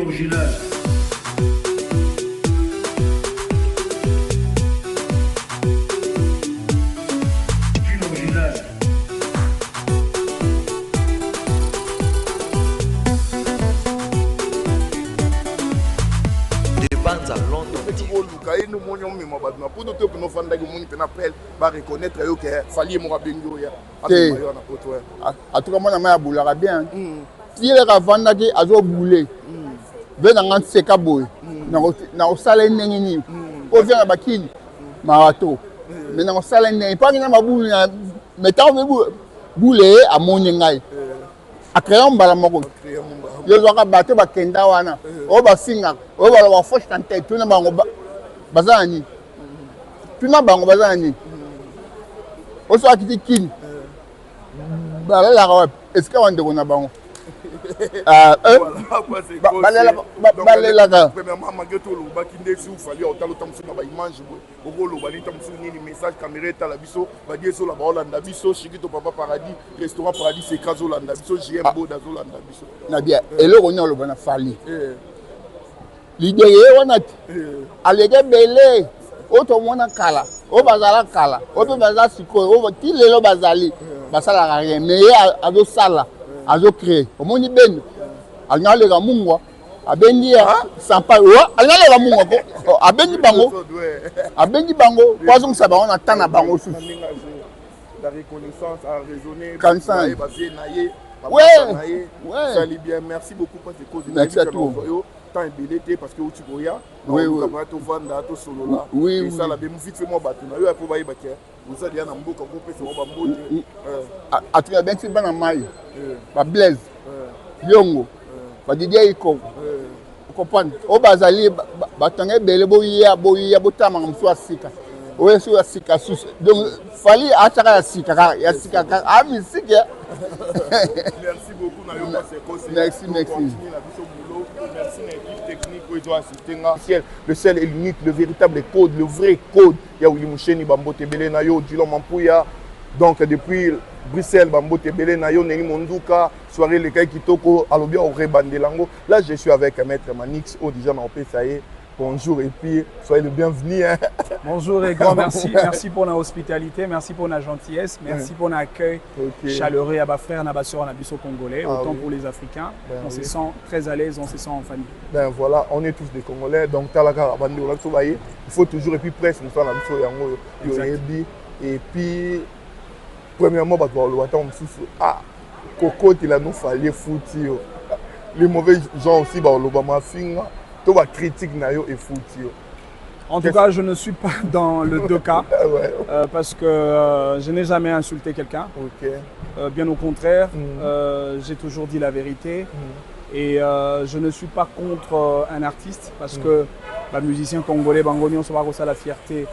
Original. Nous monions mais ma badna pour nous que nous fans d'ailleurs moni pena appel va reconnaître que fallait mon rabengo ya à tout cas moi na ma boulera bien si le ravanda qui azo boulé ve na ngant seka boy na osala nengini o vient na bakini marato mais na osala nengini pas na mabulu na metant boulé à moni ngai a créer mbala moko yo zoka bato bakenda wana o basinga o bala wa fosh tante tuna bango bazani tuna bango bazani o so akiti kin bala la est-ce que on de bango premièrement malgré tout le baki ndesi ou fallait otalo tamsu na ba image bo okolo bali tamsu nini message caméra ta la biso ba die so la ba olanda biso shikito papa paradis restaurant paradis c'est kazo landa biso jmbo dazo landa biso na bien eloko nyolo bana fali l'idée wana alege belé oto mona kala o bazala kala o pe bazala sikoyo o ti lelo bazali basala rien mais azo sala azo créer omoni ben alingale ga mungwa abendi ya sampa wa alingale ga mungwa ko abendi bango poison ça ba on attend na bango sous la reconnaissance à raisonner kansan ouais ça allait bien merci beaucoup pour tes causes merci à toi tant ébélé parce que tu goya oui to vanda to solo là oui ça la be mu vite fait moi bato na yo pour ba yebake vous allez na mboka ko pesa ba mbote a tu bien c'est bana mai ba blaise yongo ba didier iko comprendre o bazali batanga belé boya botama mso asika o yeso asika sus donc fali ataka ya sika a musique merci beaucoup na yo c'est conseil merci merci l'équipe technique qui doit assister le seul et l'unique, le véritable code, le vrai code. Il y a Willy Moucheni, Bambo Tebele Nayo, Dilo Mampouya. Donc depuis Bruxelles, Bambo Tebele Nayo, Nengi Monduka, soirée les Kitoko, Alobia au Rebandelango. Là, je suis avec Maître Manix, déjà dans le ça y est. Bonjour et puis soyez le bienvenu. Hein. Bonjour et grand merci. Merci pour la hospitalité, merci pour la gentillesse, merci pour l'accueil chaleureux à ma frère, à ma soeur, à biso congolais. Autant pour les Africains, on se sent très à l'aise, on se sent en famille. Ben voilà, on est tous des Congolais, donc il faut toujours et puis presque nous sommes et puis premièrement, Coco il a nous fallu foutre les mauvais gens aussi l'Obama finga. Critique et foutu. En tout cas, je ne suis pas dans le 2K parce que je n'ai jamais insulté quelqu'un. Bien au contraire, j'ai toujours dit la vérité et je ne suis pas contre un artiste parce que musicien congolais, Bangoni, on se voit ça la fierté.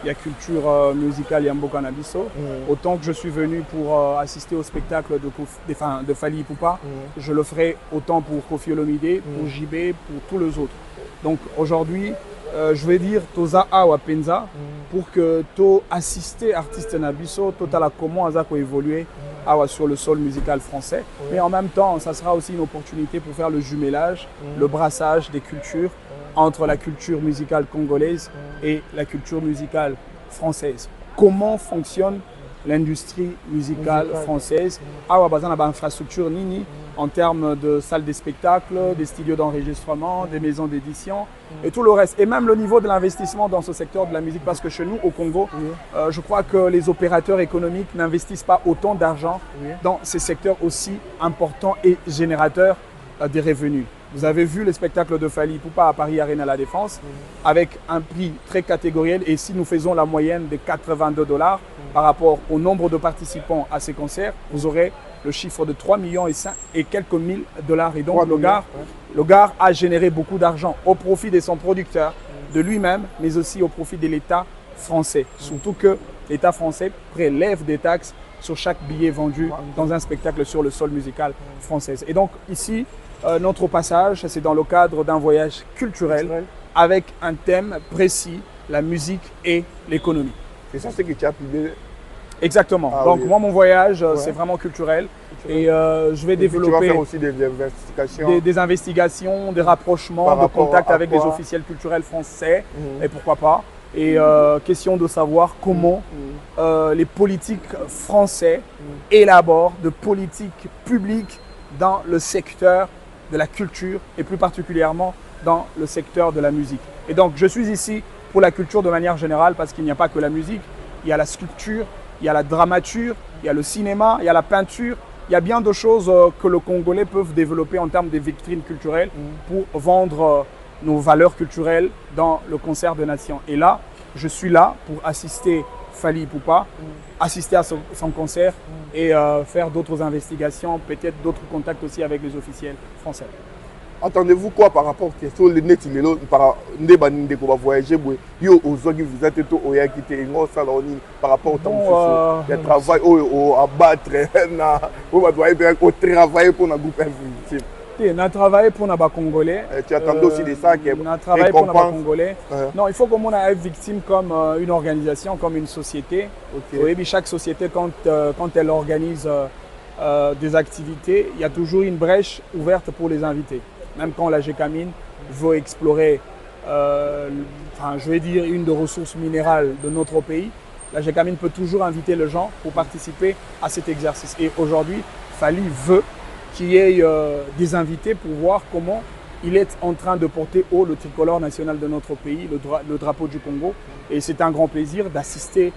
Il y a culture musicale, il y a Mboka Nabiso. Autant que je suis venu pour assister au spectacle de Fally Ipupa, je le ferai autant pour Koffi Olomide, pour JB, pour tous les autres. Donc aujourd'hui, je vais dire Toza Awa Penza pour que tu assistes artiste Nabiso, total comment Azako évoluer sur le sol musical français. Mais en même temps, ça sera aussi une opportunité pour faire le jumelage, le brassage des cultures entre la culture musicale congolaise et la culture musicale française. Comment fonctionne l'industrie musicale française? Infrastructure nini en termes de salles de spectacle, des studios d'enregistrement, des maisons d'édition et tout le reste. Et même le niveau de l'investissement dans ce secteur de la musique, parce que chez nous, au Congo, je crois que les opérateurs économiques n'investissent pas autant d'argent dans ces secteurs aussi importants et générateurs des revenus. Vous avez vu le spectacle de Fally Ipupa à Paris Arena La Défense avec un prix très catégoriel et si nous faisons la moyenne de 82 $ par rapport au nombre de participants à ces concerts, vous aurez le chiffre de 3 millions et quelques mille dollars. Et donc le gars a généré beaucoup d'argent au profit de son producteur, de lui-même, mais aussi au profit de l'État français. Surtout que l'État français prélève des taxes sur chaque billet vendu dans un spectacle sur le sol musical français. Et donc ici, notre passage, c'est dans le cadre d'un voyage culturel avec un thème précis, la musique et l'économie. C'est ça ce que tu as publié. Exactement. Donc moi, mon voyage, c'est vraiment culturel. Et je vais développer tu vas faire aussi des investigations, des rapprochements, de contacts avec des officiels culturels français, et pourquoi pas. Et question de savoir comment les politiques français élaborent de politiques publiques dans le secteur de la culture et plus particulièrement dans le secteur de la musique. Et donc je suis ici pour la culture de manière générale parce qu'il n'y a pas que la musique, il y a la sculpture, il y a la dramature, il y a le cinéma, il y a la peinture. Il y a bien de choses que le Congolais peuvent développer en termes de vitrines culturelles pour vendre nos valeurs culturelles dans le concert de nations. Et là, je suis là pour assister Fally Ipupa, assister à son concert et faire d'autres investigations, peut-être d'autres contacts aussi avec les officiels français. Entendez-vous quoi par rapport à question le net par voyager vous êtes par rapport au temps de travail à battre au travail pour un groupe invisible. On a travaillé pour les Congolais. Tu attendais aussi de ça on a travaillé pour les Congolais. Non, il faut que on ait victime comme une organisation, comme une société. Okay. Chaque société, quand elle organise des activités, il y a toujours une brèche ouverte pour les invités. Même quand la GECAMIN veut explorer, je vais dire, une des ressources minérales de notre pays, la GECAMIN peut toujours inviter les gens pour participer à cet exercice. Et aujourd'hui, Fally veut qu'il y ait des invités pour voir comment il est en train de porter haut le tricolore national de notre pays, le drapeau du Congo. Et c'est un grand plaisir d'assister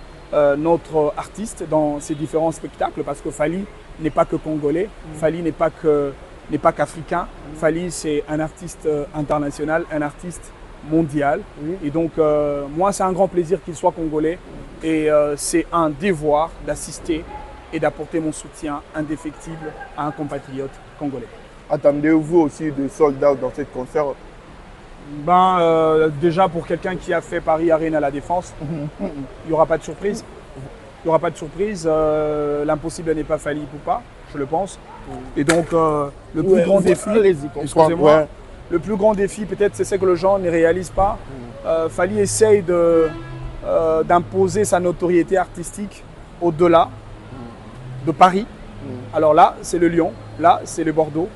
notre artiste dans ces différents spectacles parce que Fally n'est pas que congolais, Fally n'est pas qu'africain. Fally, c'est un artiste international, un artiste mondial. Et donc, moi, c'est un grand plaisir qu'il soit congolais. Et c'est un devoir d'assister et d'apporter mon soutien indéfectible à un compatriote congolais. Attendez-vous aussi de sold-out dans ce concert? Déjà, pour quelqu'un qui a fait Paris Arena à la Défense, il n'y aura pas de surprise. Il n'y aura pas de surprise. L'impossible n'est pas Fally Ipupa, je le pense. Et donc, le plus grand défi, excusez-moi, le plus grand défi, peut-être, c'est ce que les gens ne réalisent pas. Fally essaye d'imposer sa notoriété artistique au-delà de Paris. Alors là, c'est le Lyon, là, c'est le Bordeaux.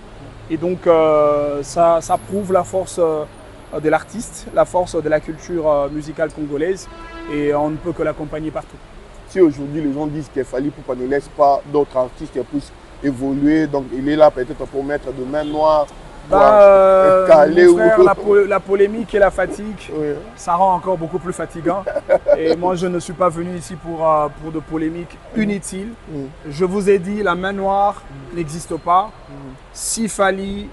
Et donc, ça prouve la force de l'artiste, la force de la culture musicale congolaise. Et on ne peut que l'accompagner partout. Si aujourd'hui les gens disent qu'il Fally Ipupa ne laisse pas d'autres artistes qui puissent évoluer, donc il est là peut-être pour mettre de main noire, la polémique et la fatigue, ça rend encore beaucoup plus fatigant. Et moi, je ne suis pas venu ici pour de polémiques inutiles. Je vous ai dit, la main noire n'existe pas. Si Fally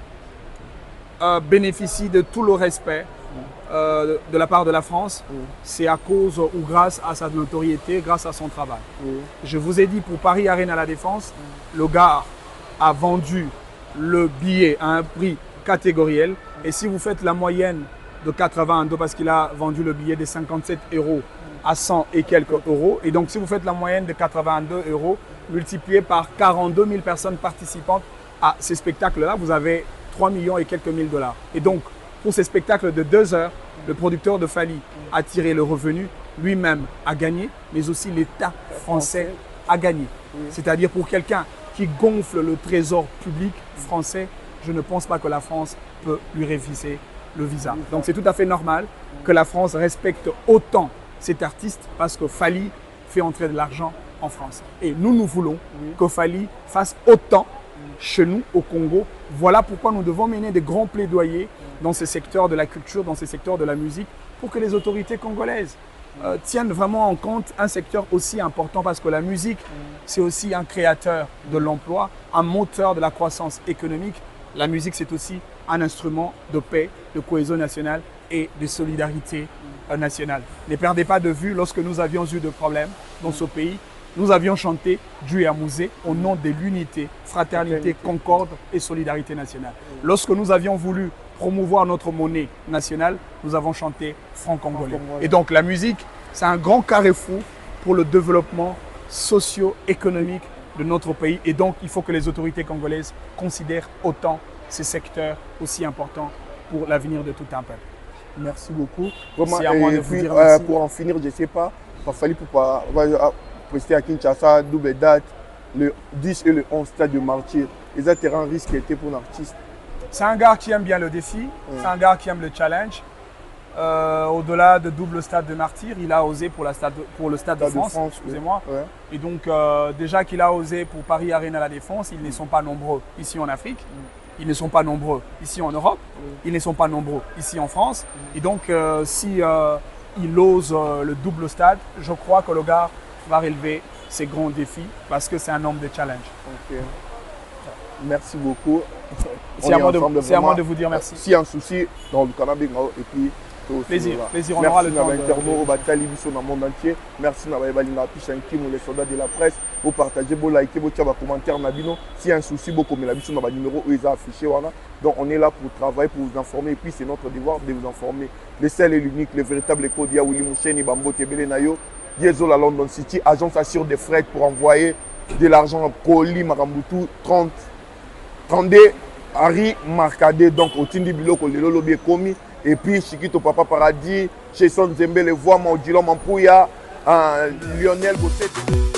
bénéficie de tout le respect de la part de la France, c'est à cause ou grâce à sa notoriété, grâce à son travail. Je vous ai dit, pour Paris Arena à la Défense, le gars a vendu le billet à un prix catégoriel. Et si vous faites la moyenne de 82, parce qu'il a vendu le billet de 57 € à 100 et quelques euros, et donc si vous faites la moyenne de 82 € multiplié par 42 000 personnes participantes à ces spectacles-là, vous avez 3 millions et quelques mille dollars. Et donc, pour ces spectacles de 2 heures, le producteur de Fally a tiré le revenu, lui-même a gagné, mais aussi l'État français a gagné. C'est-à-dire pour quelqu'un qui gonfle le trésor public français, je ne pense pas que la France peut lui refuser le visa. Donc c'est tout à fait normal que la France respecte autant cet artiste parce que Fally fait entrer de l'argent en France. Et nous voulons que Fally fasse autant chez nous au Congo. Voilà pourquoi nous devons mener des grands plaidoyers dans ces secteurs de la culture, dans ces secteurs de la musique, pour que les autorités congolaises tiennent vraiment en compte un secteur aussi important parce que la musique, c'est aussi un créateur de l'emploi, un moteur de la croissance économique. La musique, c'est aussi un instrument de paix, de cohésion nationale et de solidarité nationale. Ne perdez pas de vue, lorsque nous avions eu des problèmes dans ce pays, nous avions chanté Dieu et Amouzé au nom de l'unité, fraternité, concorde et solidarité nationale. Lorsque nous avions voulu promouvoir notre monnaie nationale, nous avons chanté franc-congolais. Et donc la musique, c'est un grand carrefour pour le développement socio-économique de notre pays. Et donc il faut que les autorités congolaises considèrent autant ces secteurs aussi importants pour l'avenir de tout un peuple. Merci beaucoup. C'est à moi de vous dire merci. Pour en finir, je ne sais pas, il fallait pour rester à Kinshasa, double date. le 10 et le 11 stade de Martyr. Les terrains risque était pour l'artiste. C'est un gars qui aime bien le défi, c'est un gars qui aime le challenge. Au-delà de double stade de Martyr, il a osé pour le stade de France, excusez-moi. Ouais. Et donc, déjà qu'il a osé pour Paris Arena La Défense, ils ne sont pas nombreux ici en Afrique, ils ne sont pas nombreux ici en Europe, ils ne sont pas nombreux ici en France. Et donc, si il ose le double stade, je crois que le gars va relever ces grands défis parce que c'est un homme de challenge. Okay. Merci beaucoup. C'est à moi de vous dire merci. S'il y a un souci, dans le cannabis, et puis plaisir, on aura le temps. Merci dans le monde entier. Merci à les soldats de la presse. Vous partagez, vous likez, vous tirez vos commentaires. S'il y a un souci, vous commentez la vidéo, numéro où ils ont affiché. Donc on est là pour travailler, pour vous informer. Et puis c'est notre devoir de vous informer. Le seul et l'unique, le véritable code, il y a Willy Moucheni, Bambo Tebele Nayo, Diesel à London City, agence assure des frais pour envoyer de l'argent à Koli, Marambutu, 32 Harry Marcadé, donc au Tindi Biloko, le Lolo Komi. Et puis Chiquito Papa Paradis, Jason Zembe, le voix, Maudilon Mampouya, Lionel Bosset.